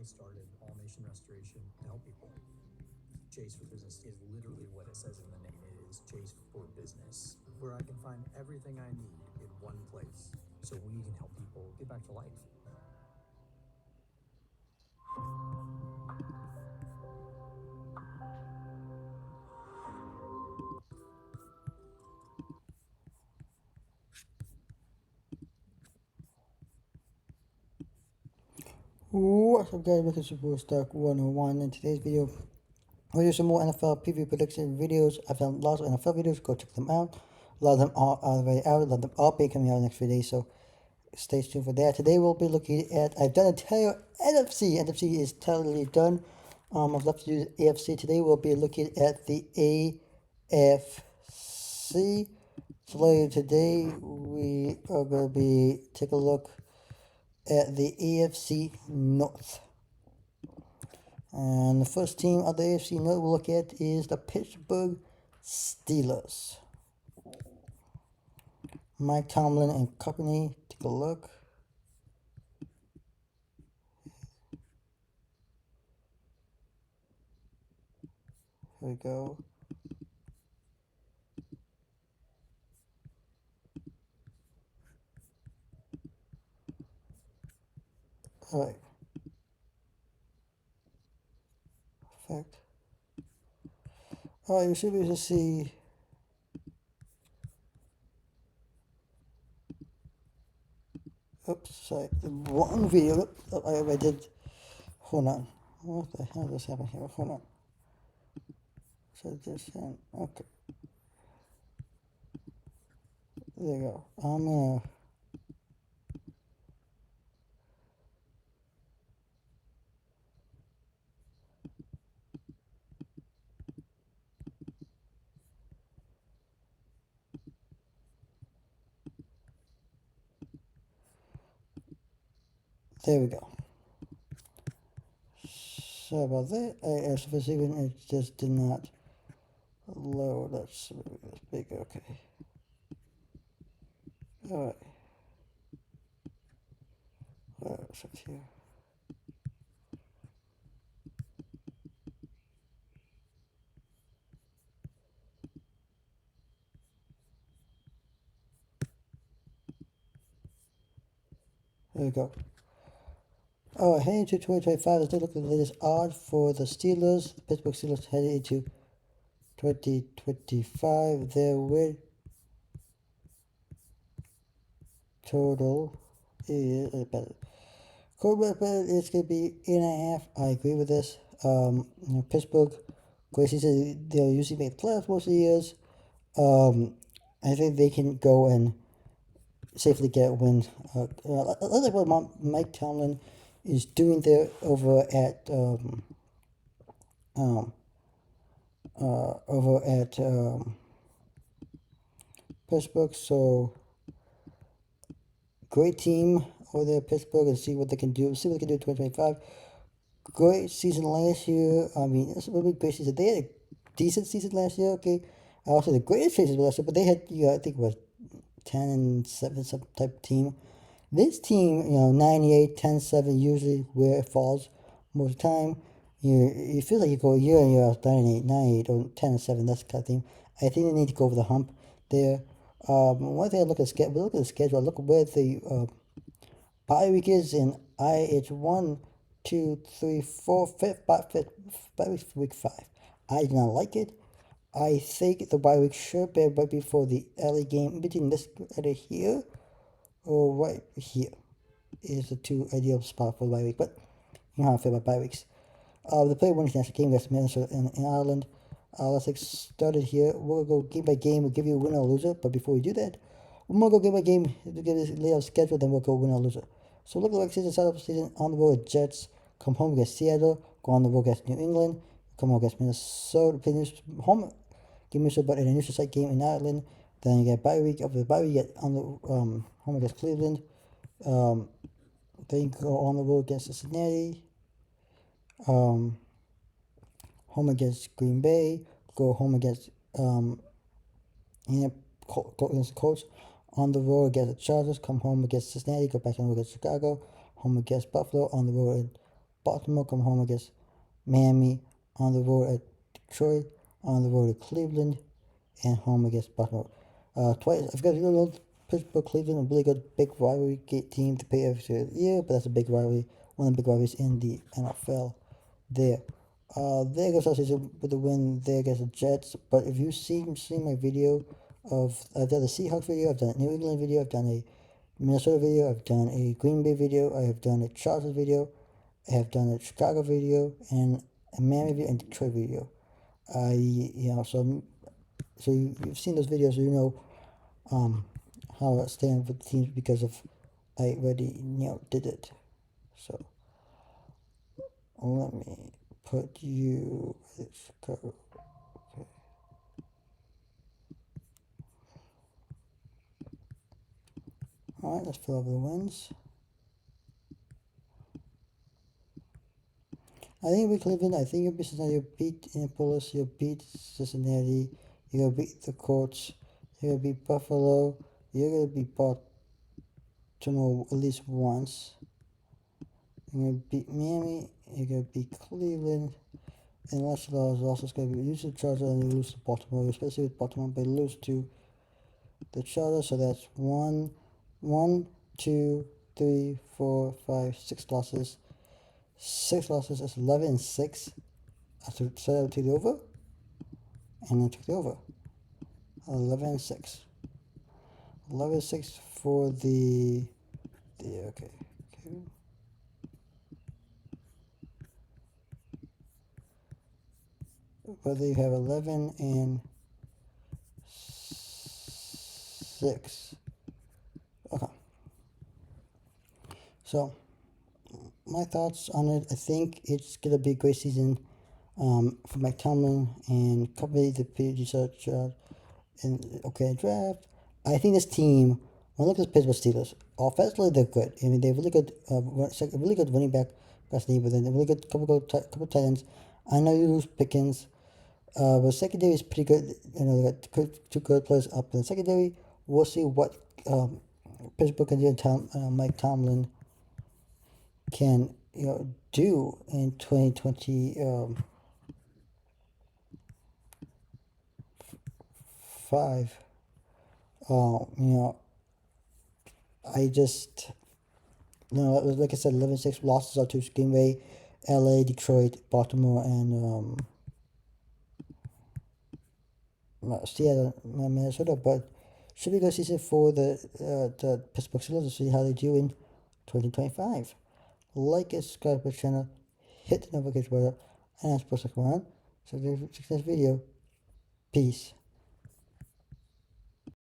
started All Nation Restoration to help people. Chase for Business is literally what it says in the name. It is Chase for Business, where I can find everything I need in one place so we can help people get back to life. What's up guys, welcome to Super Stock 101. In today's video, we'll do some more NFL preview prediction videos. I've done lots of NFL videos, go check them out. A lot of them are already out, a lot of them are be coming out in the next few days, so stay tuned for that. Today we'll be looking at, I've done entire NFC. NFC is totally done. I've left to do AFC. Today we'll be looking at the AFC. So later today we are going to be take a look at the AFC North. And the first team of the AFC North we'll look at is the Pittsburgh Steelers. Mike Tomlin and company, take a look. Here we go. Alright. Perfect. Alright, you should be able to see. Oops, sorry. One video. I did. Hold on. What the hell just happened here? Hold on. So just okay. There you go. I'm gonna. There we go. Sorry about that. As for even it just did not load. Let's move this bigger. Okay. Alright. What's up here? There we go. Alright, heading into 2025, let's take a look at the latest odds for the Steelers. The Pittsburgh Steelers headed into 2025. Their win total is quarterback is going to be 8.5. I agree with this. Pittsburgh, great season. They'll usually make the playoffs most of the years. I think they can go and safely get a win. I like what Mike Tomlin is doing there over at Pittsburgh. So great team over there at Pittsburgh, and see what they can do. See what they can do in 2025. Great season last year. I mean, it's a really great season. They had a decent season last year. Okay, I also the greatest season last year, but they had I think it was 10-7 some type of team. This team, 98, 10-7 usually where it falls most of the time. You feel like you go a year and you're 98, or 10-7. That's the kind of thing. I think they need to go over the hump there. One thing I look at the schedule. I look at where the bye week is, and it's 1, 2, 3, 4, 5 bye week 5. I do not like it. I think the bye week should be right before the early game, between this right here or right here is the two ideal spot for the bye week. But you know how I feel about bye weeks. The play Wednesday national game against Minnesota in Ireland. Let's get started here. We'll go game by game. We'll give you a winner or loser. But before we do that, we're going to go game by game to get this layout schedule. Then we'll go winner or loser. So look at the season start of season on the road. Jets come home against Seattle. Go on the road against New England. Come home against Minnesota. Play home. Give Minnesota, but in a neutral site game in Ireland. Then you get bye week. After the bye week, you get on the home against Cleveland. Then you go on the road against Cincinnati. Home against Green Bay. Go home against against the Colts. On the road against the Chargers. Come home against Cincinnati. Go back on the road against Chicago. Home against Buffalo. On the road Baltimore, come home against Miami, on the road at Detroit, on the road at Cleveland, and home against Baltimore. Twice, I've got a Pittsburgh, Cleveland, a really good big rivalry team to pay every year, but that's a big rivalry, one of the big rivalries in the NFL there. There goes our season with the win there against the Jets. But if you've seen my video I've done a Seahawks video, I've done a New England video, I've done a Minnesota video, I've done a Green Bay video, I have done a Chargers video, I have done a Chicago video, and a Miami video, and Detroit video. So you've seen those videos, so you know how I stand with teams because of I already did it. So let me put you. Let's go. Okay. All right, let's fill up the wins. I think you'll be Cleveland. I think you'll be Cincinnati. You'll beat Indianapolis. You'll beat Cincinnati. You're gonna beat the Colts. You're gonna beat Buffalo. You're gonna beat Baltimore at least once. You're gonna beat Miami. You're gonna beat Cleveland. And last law is also going to be lose to Chargers and you lose to Baltimore, especially with Baltimore, but lose to the Chargers. So that's 2, 3, 4, 5, 6 losses. 6 losses is 11-6. I took the over, and I took the over. 11-6. 11-6 for the okay. Whether you have 11-6. Okay. So, my thoughts on it, I think it's going to be a great season for Mike Tomlin and company, the research and draft. I think this team, when I look at the Pittsburgh Steelers, offensively they're good. I mean, they have really good, really good running back, but then a really good couple tight ends. I know you lose Pickens. But secondary is pretty good. You know, they got two good players up in the secondary. We'll see what Pittsburgh can do and Mike Tomlin can do in 2025. I just like I said, 11-6 losses are to Green Bay, LA, Detroit, Baltimore, and Seattle, Minnesota, but should be a good season for the Pittsburgh Steelers to see how they do in 2025. Like and subscribe to the channel, hit the notification button, and sports like one. So, next video. Peace.